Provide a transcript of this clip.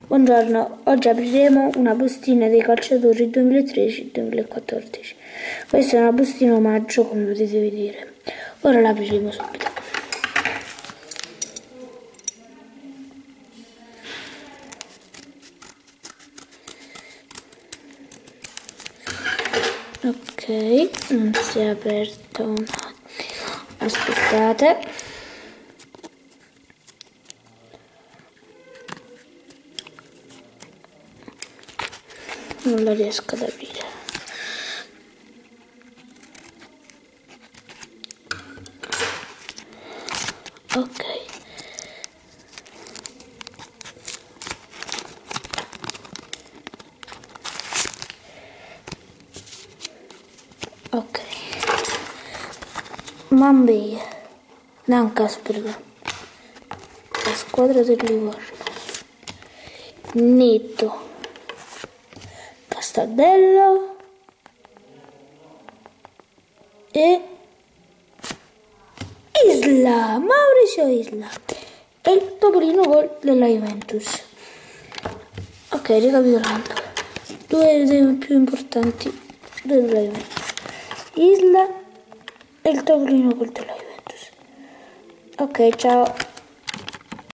Buongiorno, oggi apriremo una bustina dei calciatori 2013-2014. Questa è una bustina omaggio, come potete vedere. Ora la apriremo subito. Ok, non si è aperto un attimo. Aspettate. Non la riesco ad aprire. Ok. Ok. Mambay, Lancasberg, la squadra del Livorno, Netto, Castaldello e Isla, Mauricio Isla e il Topolino gol della Juventus. Ok, ricapitolando, due dei più importanti della Juventus, Isla e il Topolino gol della Juventus. Ok, ciao.